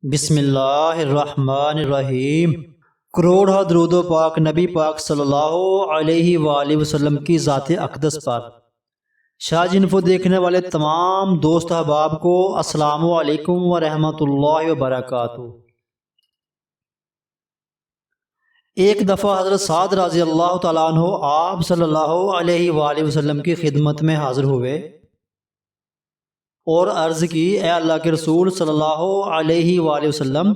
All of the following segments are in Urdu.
بسم اللہ الرحمن الرحیم۔ کروڑہ درود و پاک نبی پاک صلی اللہ علیہ وآلہ وسلم کی ذات اقدس پر۔ شاہ انفو دیکھنے والے تمام دوست احباب کو السلام علیکم ورحمۃ اللہ وبرکاتہ۔ ایک دفعہ حضرت سعد رضی اللہ تعالیٰ عنہ آپ صلی اللہ علیہ وآلہ وسلم کی خدمت میں حاضر ہوئے اور عرض کی، اے اللہ کے رسول صلی اللہ علیہ وآلہ وسلم،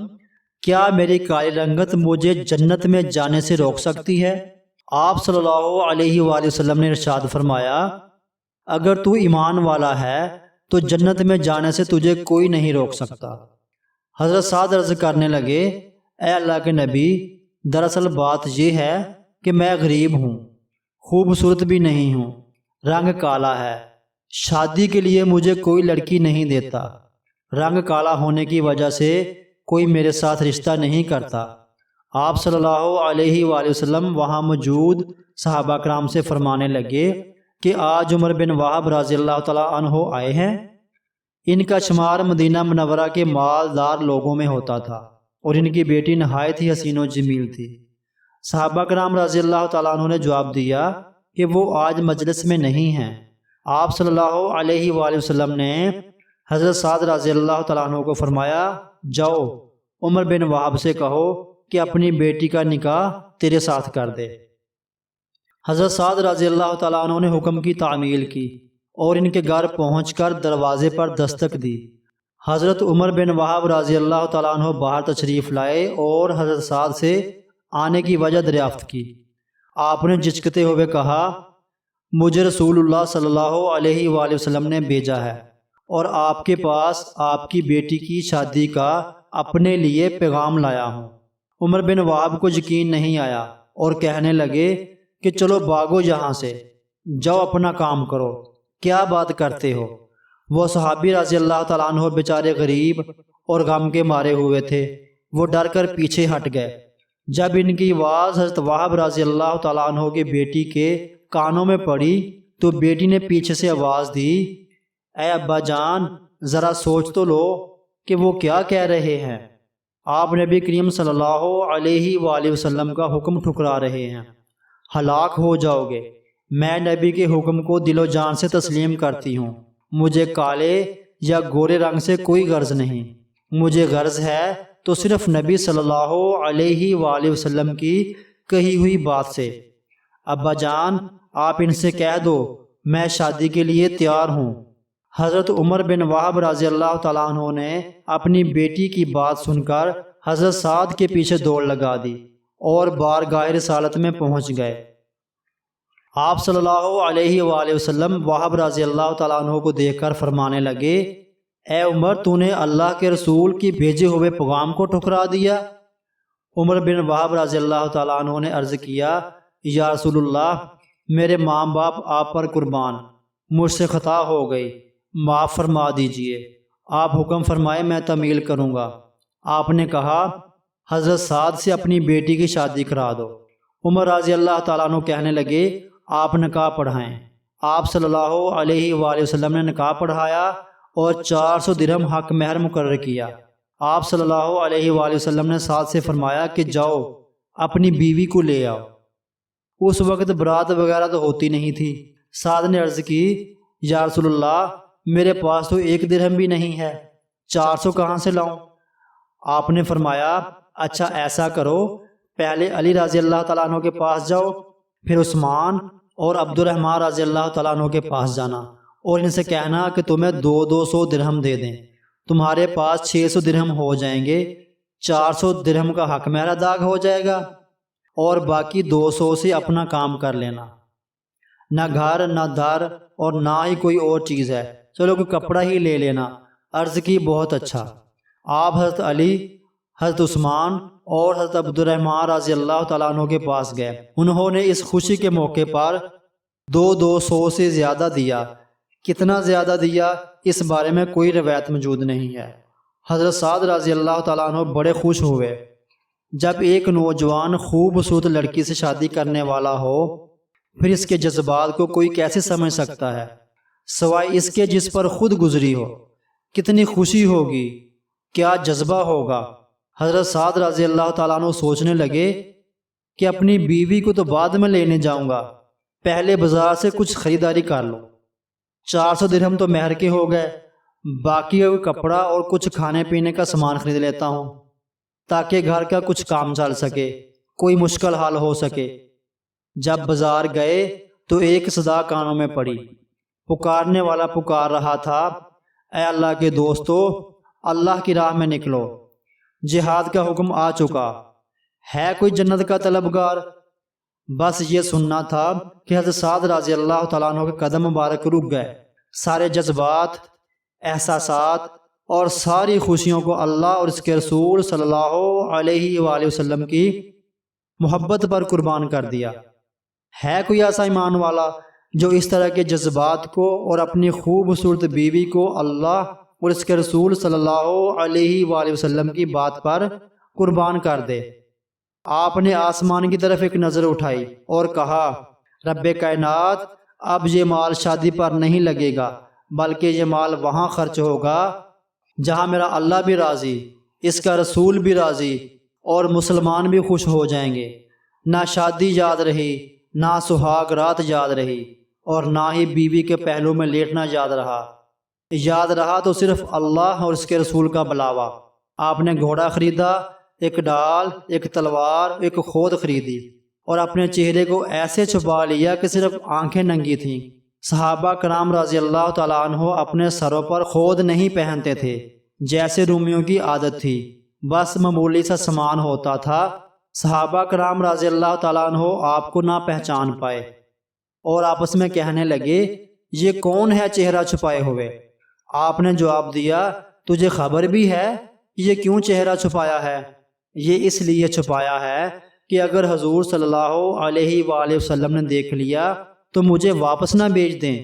کیا میری کالی رنگت مجھے جنت میں جانے سے روک سکتی ہے؟ آپ صلی اللہ علیہ وآلہ وسلم نے ارشاد فرمایا، اگر تو ایمان والا ہے تو جنت میں جانے سے تجھے کوئی نہیں روک سکتا۔ حضرت سعد عرض کرنے لگے، اے اللہ کے نبی، دراصل بات یہ ہے کہ میں غریب ہوں، خوبصورت بھی نہیں ہوں، رنگ کالا ہے، شادی کے لیے مجھے کوئی لڑکی نہیں دیتا، رنگ کالا ہونے کی وجہ سے کوئی میرے ساتھ رشتہ نہیں کرتا۔ آپ صلی اللہ علیہ وآلہ وسلم وہاں موجود صحابہ کرام سے فرمانے لگے کہ آج عمر بن وہب رضی اللہ تعالیٰ عنہ آئے ہیں۔ ان کا شمار مدینہ منورہ کے مالدار لوگوں میں ہوتا تھا اور ان کی بیٹی نہایت ہی حسین و جمیل تھی۔ صحابہ کرام رضی اللہ تعالیٰ عنہ نے جواب دیا کہ وہ آج مجلس میں نہیں ہیں۔ آپ صلی اللہ علیہ وآلہ وسلم نے حضرت سعد رضی اللہ تعالیٰ عنہ کو فرمایا، جاؤ عمر بن وہب سے کہو کہ اپنی بیٹی کا نکاح تیرے ساتھ کر دے۔ حضرت سعد رضی اللہ تعالیٰ عنہ نے حکم کی تعمیل کی اور ان کے گھر پہنچ کر دروازے پر دستک دی۔ حضرت عمر بن وہب رضی اللہ تعالیٰ عنہ باہر تشریف لائے اور حضرت سعد سے آنے کی وجہ دریافت کی۔ آپ نے جھجکتے ہوئے کہا، مجھے رسول اللہ صلی اللہ علیہ وآلہ وسلم نے بھیجا ہے اور آپ کے پاس آپ کی بیٹی کی شادی کا اپنے لیے پیغام لایا ہوں۔ عمر بن وہب کو یقین نہیں آیا اور کہنے لگے کہ چلو بھاگو یہاں سے، جاؤ اپنا کام کرو، کیا بات کرتے ہو؟ وہ صحابی رضی اللہ تعالیٰ عنہ بیچارے غریب اور غم کے مارے ہوئے تھے، وہ ڈر کر پیچھے ہٹ گئے۔ جب ان کی آواز حضرت وہب رضی اللہ تعالیٰ عنہ کی بیٹی کے کانوں میں پڑی تو بیٹی نے پیچھے سے آواز دی، اے ابا جان، ذرا سوچ تو لو کہ وہ کیا کہہ رہے ہیں۔ آپ نبی کریم صلی اللہ علیہ وآلہ وسلم کا حکم ٹھکرا رہے ہیں، ہلاک ہو جاؤ گے۔ میں نبی کے حکم کو دل و جان سے تسلیم کرتی ہوں، مجھے کالے یا گورے رنگ سے کوئی غرض نہیں، مجھے غرض ہے تو صرف نبی صلی اللہ علیہ وآلہ وسلم کی کہی ہوئی بات سے۔ ابا جان، آپ ان سے کہہ دو میں شادی کے لیے تیار ہوں۔ حضرت عمر بن وہب رضی اللہ تعالیٰ عنہ نے اپنی بیٹی کی بات سن کر حضرت سعد کے پیچھے دوڑ لگا دی اور بارگاہ رسالت میں پہنچ گئے۔ آپ صلی اللہ علیہ وآلہ وسلم وہب رضی اللہ تعالیٰ عنہ کو دیکھ کر فرمانے لگے، اے عمر، تو نے اللہ کے رسول کی بھیجے ہوئے پیغام کو ٹھکرا دیا۔ عمر بن وہب رضی اللہ تعالیٰ عنہ نے عرض کیا، یا رسول اللہ، میرے ماں باپ آپ پر قربان، مجھ سے خطا ہو گئی، معاف فرما دیجئے۔ آپ حکم فرمائے میں تعمیل کروں گا۔ آپ نے کہا، حضرت سعد سے اپنی بیٹی کی شادی کرا دو۔ عمر رضی اللہ تعالیٰ عنہ کہنے لگے، آپ نکاح پڑھائیں۔ آپ صلی اللہ علیہ وآلہ وسلم نے نکاح پڑھایا اور 400 درہم حق مہر مقرر کیا۔ آپ صلی اللہ علیہ وآلہ وسلم نے سعد سے فرمایا کہ جاؤ اپنی بیوی کو لے آؤ۔ اس وقت برات وغیرہ تو ہوتی نہیں تھی۔ سعد نے عرض کی، یا رسول اللہ، میرے پاس تو 1 درہم بھی نہیں ہے، 400 کہاں سے لاؤں؟ آپ نے فرمایا، اچھا ایسا کرو، پہلے علی رضی اللہ تعالیٰ عنہ کے پاس جاؤ، پھر عثمان اور عبد الرحمن رضی اللہ تعالیٰ عنہ کے پاس جانا اور ان سے کہنا کہ تمہیں 200 درہم دے دیں، تمہارے پاس 600 درہم ہو جائیں گے، 400 درہم کا حق مہر ادا ہو جائے گا اور باقی 200 سے اپنا کام کر لینا۔ نہ گھر نہ در اور نہ ہی کوئی اور چیز ہے، چلو کوئی کپڑا ہی لے لینا۔ عرض کی، بہت اچھا۔ آپ حضرت علی، حضرت عثمان اور حضرت عبد الرحمن رضی اللہ تعالیٰ عنہ کے پاس گئے۔ انہوں نے اس خوشی کے موقع پر 200 سے زیادہ دیا۔ کتنا زیادہ دیا اس بارے میں کوئی روایت موجود نہیں ہے۔ حضرت سعد رضی اللہ تعالیٰ عنہ بڑے خوش ہوئے۔ جب ایک نوجوان خوبصورت لڑکی سے شادی کرنے والا ہو، پھر اس کے جذبات کو کوئی کیسے سمجھ سکتا ہے، سوائے اس کے جس پر خود گزری ہو۔ کتنی خوشی ہوگی کیا جذبہ ہوگا۔ حضرت سعد رضی اللہ تعالیٰ عنہ سوچنے لگے کہ اپنی بیوی کو تو بعد میں لینے جاؤں گا، پہلے بازار سے کچھ خریداری کر لو۔ 400 درہم تو مہر کے ہو گئے، باقی کپڑا اور کچھ کھانے پینے کا سامان خرید لیتا ہوں تاکہ گھر کا کچھ کام چل سکے، کوئی مشکل حل ہو سکے۔ جب بازار گئے تو ایک صدا کانوں میں پڑی۔ پکارنے والا پکار رہا تھا، اے اللہ کے دوستو، اللہ کی راہ میں نکلو، جہاد کا حکم آ چکا ہے، کوئی جنت کا طلبگار؟ بس یہ سننا تھا کہ حضرت سعد رضی اللہ تعالیٰ عنہ کے قدم مبارک رک گئے۔ سارے جذبات، احساسات اور ساری خوشیوں کو اللہ اور اس کے رسول صلی اللہ علیہ وآلہ وسلم کی محبت پر قربان کر دیا۔ ہے کوئی ایسا ایمان والا جو اس طرح کے جذبات کو اور اپنی خوبصورت بیوی کو اللہ اور اس کے رسول صلی اللہ علیہ وآلہ وسلم کی بات پر قربان کر دے؟ آپ نے آسمان کی طرف ایک نظر اٹھائی اور کہا، رب کائنات، اب یہ مال شادی پر نہیں لگے گا، بلکہ یہ مال وہاں خرچ ہوگا جہاں میرا اللہ بھی راضی، اس کا رسول بھی راضی اور مسلمان بھی خوش ہو جائیں گے۔ نہ شادی یاد رہی، نہ سہاگ رات یاد رہی، اور نہ ہی بیوی کے پہلو میں لیٹنا یاد رہا۔ یاد رہا تو صرف اللہ اور اس کے رسول کا بلاوا۔ آپ نے گھوڑا خریدا، ایک ڈال، ایک تلوار، ایک خود خریدی، اور اپنے چہرے کو ایسے چھپا لیا کہ صرف آنکھیں ننگی تھیں۔ صحابہ کرام رضی اللہ تعالیٰ عنہ اپنے سروں پر خود نہیں پہنتے تھے جیسے رومیوں کی عادت تھی، بس معمولی سا سامان ہوتا تھا۔ صحابہ کرام رضی اللہ تعالیٰ عنہ آپ کو نہ پہچان پائے اور آپس میں کہنے لگے، یہ کون ہے چہرہ چھپائے ہوئے؟ آپ نے جواب دیا، تجھے خبر بھی ہے یہ کیوں چہرہ چھپایا ہے؟ یہ اس لیے چھپایا ہے کہ اگر حضور صلی اللہ علیہ وآلہ وسلم نے دیکھ لیا تو مجھے واپس نہ بھیج دیں،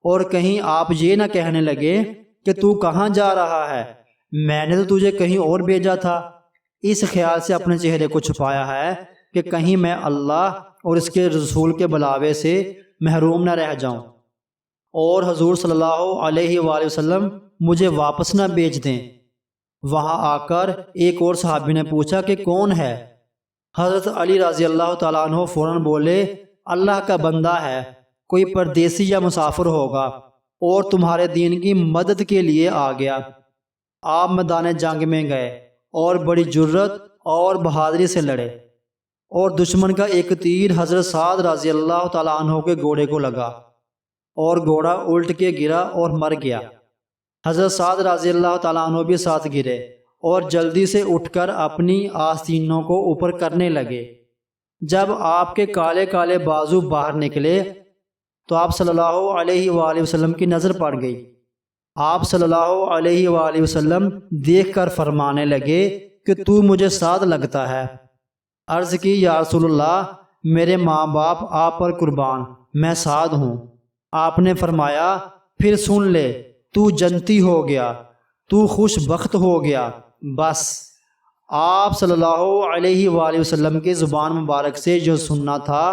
اور کہیں آپ یہ نہ کہنے لگے کہ تو کہاں جا رہا ہے، میں نے تو تجھے کہیں اور بھیجا تھا۔ اس خیال سے اپنے چہرے کو چھپایا ہے کہ کہیں میں اللہ اور اس کے رسول کے بلاوے سے محروم نہ رہ جاؤں اور حضور صلی اللہ علیہ وآلہ وسلم مجھے واپس نہ بھیج دیں۔ وہاں آ کر ایک اور صحابی نے پوچھا کہ کون ہے؟ حضرت علی رضی اللہ تعالیٰ عنہ فوراً بولے، اللہ کا بندہ ہے، کوئی پردیسی یا مسافر ہوگا اور تمہارے دین کی مدد کے لیے آ گیا۔ آپ میدان جنگ میں گئے اور بڑی جرت اور بہادری سے لڑے، اور دشمن کا ایک تیر حضرت سعد رضی اللہ تعالیٰ عنہ کے گھوڑے کو لگا اور گھوڑا الٹ کے گرا اور مر گیا۔ حضرت سعد رضی اللہ تعالیٰ عنہ بھی ساتھ گرے اور جلدی سے اٹھ کر اپنی آستینوں کو اوپر کرنے لگے۔ جب آپ کے کالے کالے بازو باہر نکلے تو آپ صلی اللہ علیہ وآلہ وسلم کی نظر پڑ گئی۔ آپ صلی اللہ علیہ وآلہ وسلم دیکھ کر فرمانے لگے کہ تو مجھے سعد لگتا ہے۔ عرض کی، یا رسول اللہ، میرے ماں باپ آپ پر قربان، میں سعد ہوں۔ آپ نے فرمایا، پھر سن لے، تو جنتی ہو گیا، تو خوش بخت ہو گیا۔ بس آپ صلی اللہ علیہ وآلہ وسلم کی زبان مبارک سے جو سننا تھا،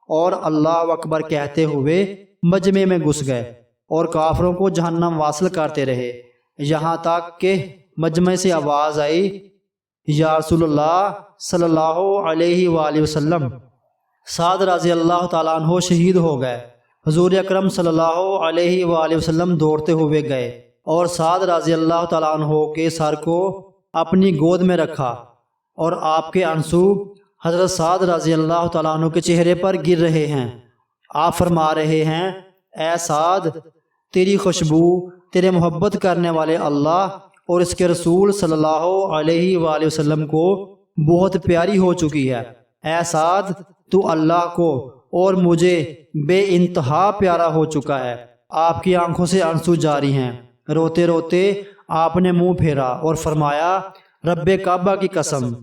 اور اللہ اکبر کہتے ہوئے مجمع میں گھس گئے اور کافروں کو جہنم واصل کرتے رہے، یہاں تک کہ مجمع سے آواز آئی، یا رسول اللہ صلی اللہ علیہ وآلہ وسلم، سعد رضی اللہ تعالیٰ عنہ شہید ہو گئے۔ حضور اکرم صلی اللہ علیہ وآلہ وسلم دوڑتے ہوئے گئے اور سعد رضی اللہ تعالیٰ عنہ کے سر کو اپنی گود میں رکھا، اور آپ کے آنسو حضرت سعد رضی اللہ تعالیٰ عنہ کے چہرے پر گر رہے ہیں۔ آپ فرما رہے ہیں، اے سعد، تیری خوشبو تیرے محبت کرنے والے اللہ اور اس کے رسول صلی اللہ علیہ وآلہ وسلم کو بہت پیاری ہو چکی ہے۔ اے سعد، تو اللہ کو اور مجھے بے انتہا پیارا ہو چکا ہے۔ آپ کی آنکھوں سے آنسو جاری ہیں۔ روتے روتے آپ نے منہ پھیرا اور فرمایا، رب کعبہ کی قسم،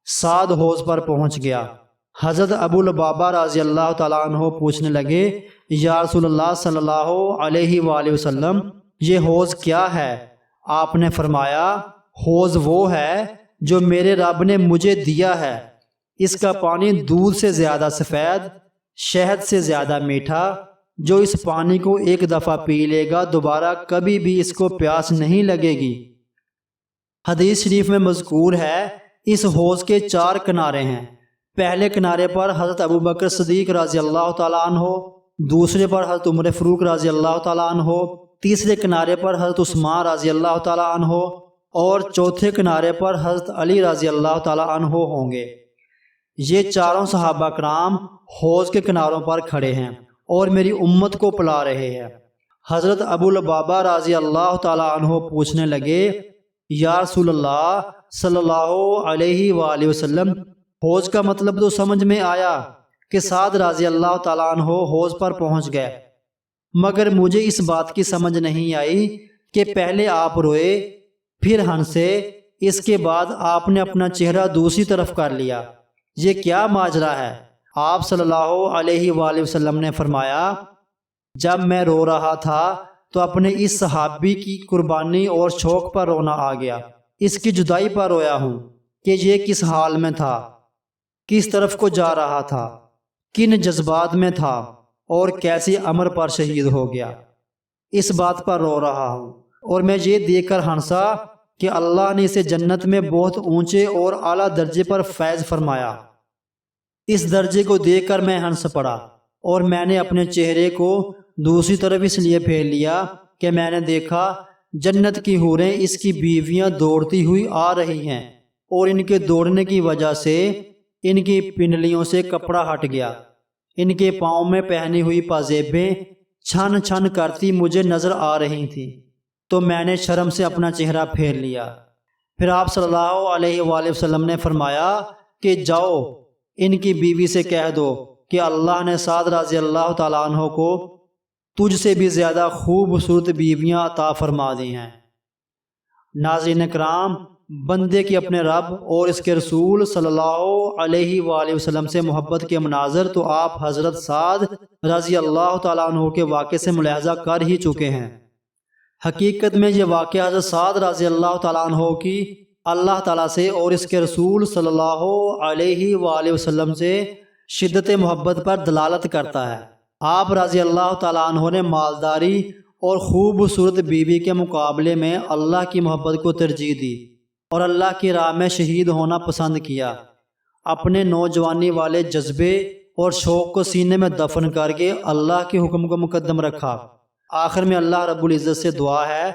سعد حوض پر پہنچ گیا۔ حضرت ابو لبابہ رضی اللہ تعالیٰ عنہ پوچھنے لگے، یا رسول اللہ صلی اللہ علیہ وآلہ وسلم، یہ حوض کیا ہے؟ آپ نے فرمایا، حوض وہ ہے جو میرے رب نے مجھے دیا ہے، اس کا پانی دودھ سے زیادہ سفید، شہد سے زیادہ میٹھا، جو اس پانی کو ایک دفعہ پی لے گا دوبارہ کبھی بھی اس کو پیاس نہیں لگے گی۔ حدیث شریف میں مذکور ہے اس حوض کے 4 کنارے ہیں۔ پہلے کنارے پر حضرت ابو بکر صدیق رضی اللہ تعالیٰ عنہ، دوسرے پر حضرت عمر فاروق رضی اللہ تعالیٰ عنہ، تیسرے کنارے پر حضرت عثمان رضی اللہ تعالیٰ عنہ اور چوتھے کنارے پر حضرت علی رضی اللہ تعالیٰ عنہ ہوں گے۔ یہ چاروں صحابہ کرام حوض کے کناروں پر کھڑے ہیں اور میری امت کو پلا رہے ہیں۔ حضرت ابو لبابہ رضی اللہ تعالیٰ عنہ پوچھنے لگے، یا رسول اللہ صلی اللہ علیہ وآلہ وسلم، حوض کا مطلب تو سمجھ میں آیا کہ سعد رضی اللہ تعالیٰ عنہ حوض پر پہنچ گئے، مگر مجھے اس بات کی سمجھ نہیں آئی کہ پہلے آپ روئے پھر ہنسے، اس کے بعد آپ نے اپنا چہرہ دوسری طرف کر لیا، یہ کیا ماجرا ہے؟ آپ صلی اللہ علیہ وآلہ وسلم نے فرمایا، جب میں رو رہا تھا تو اپنے اس صحابی کی قربانی اور شوق پر رونا آ گیا، اس کی جدائی پر رویا ہوں کہ یہ کس حال میں تھا، کس طرف کو جا رہا تھا، کن جذبات میں تھا اور کیسی امر پر شہید ہو گیا، اس بات پر رو رہا ہوں۔ اور میں یہ دیکھ کر ہنسا کہ اللہ نے اسے جنت میں بہت اونچے اور اعلیٰ درجے پر فیض فرمایا۔ اس درجے کو دیکھ کر میں ہنس پڑا اور میں نے اپنے چہرے کو دوسری طرف اس لیے پھیر لیا کہ میں نے دیکھا جنت کی حوریں اس کی بیویاں دوڑتی ہوئی آ رہی ہیں اور ان کے دوڑنے کی وجہ سے ان کی پنڈلیوں سے کپڑا ہٹ گیا، ان کے پاؤں میں پہنی ہوئی پازیبیں چھن چھن کرتی مجھے نظر آ رہی تھیں، تو میں نے شرم سے اپنا چہرہ پھیر لیا۔ پھر آپ صلی اللہ علیہ وآلہ وسلم نے فرمایا کہ جاؤ ان کی بیوی سے کہہ دو کہ اللہ نے سعد رضی اللہ تعالیٰ عنہ کو تجھ سے بھی زیادہ خوبصورت بیویاں عطا فرما دی ہیں۔ ناظرین کرام، بندے کی اپنے رب اور اس کے رسول صلی اللہ علیہ وآلہ وسلم سے محبت کے مناظر تو آپ حضرت سعد رضی اللہ تعالیٰ عنہ کے واقعے سے ملاحظہ کر ہی چکے ہیں۔ حقیقت میں یہ واقعہ حضرت سعد رضی اللہ تعالیٰ عنہ کی اللہ تعالیٰ سے اور اس کے رسول صلی اللہ علیہ وآلہ وسلم سے شدت محبت پر دلالت کرتا ہے۔ آپ رضی اللہ تعالیٰ عنہ نے مالداری اور خوبصورت بیوی کے مقابلے میں اللہ کی محبت کو ترجیح دی اور اللہ کی راہ میں شہید ہونا پسند کیا۔ اپنے نوجوانی والے جذبے اور شوق کو سینے میں دفن کر کے اللہ کے حکم کو مقدم رکھا۔ آخر میں اللہ رب العزت سے دعا ہے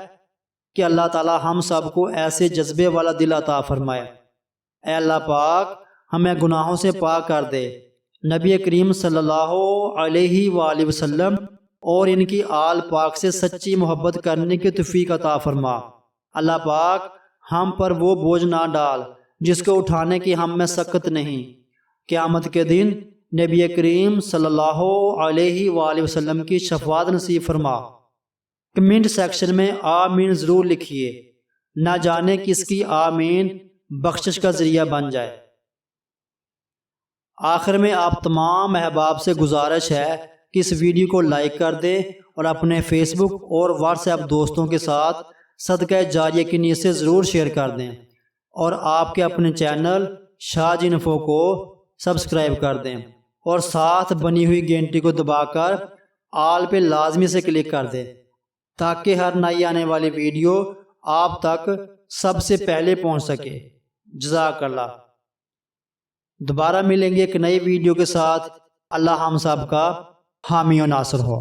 کہ اللہ تعالی ہم سب کو ایسے جذبے والا دل عطا فرمائے۔ اے اللہ پاک، ہمیں گناہوں سے پاک کر دے۔ نبی کریم صلی اللہ علیہ وآلہ وسلم اور ان کی آل پاک سے سچی محبت کرنے کی توفیق عطا فرما۔ اللہ پاک، ہم پر وہ بوجھ نہ ڈال جس کو اٹھانے کی ہم میں سکت نہیں۔ قیامت کے دن نبی کریم صلی اللہ علیہ وآلہ وسلم کی شفاعت نصیب فرما۔ کمنٹ سیکشن میں آمین ضرور لکھیے، نہ جانے کس کی آمین بخشش کا ذریعہ بن جائے۔ آخر میں آپ تمام احباب سے گزارش ہے کہ اس ویڈیو کو لائک کر دیں اور اپنے فیس بک اور واٹس ایپ دوستوں کے ساتھ صدقہ جاریہ کی نیت سے ضرور شیئر کر دیں، اور آپ کے اپنے چینل شاہ جی انفو کو سبسکرائب کر دیں اور ساتھ بنی ہوئی گھنٹی کو دبا کر آل پہ لازمی سے کلک کر دیں تاکہ ہر نئی آنے والی ویڈیو آپ تک سب سے پہلے پہنچ سکے۔ جزاک اللہ۔ دوبارہ ملیں گے ایک نئی ویڈیو کے ساتھ۔ اللہ ہم سب کا حامی و ناصر ہو۔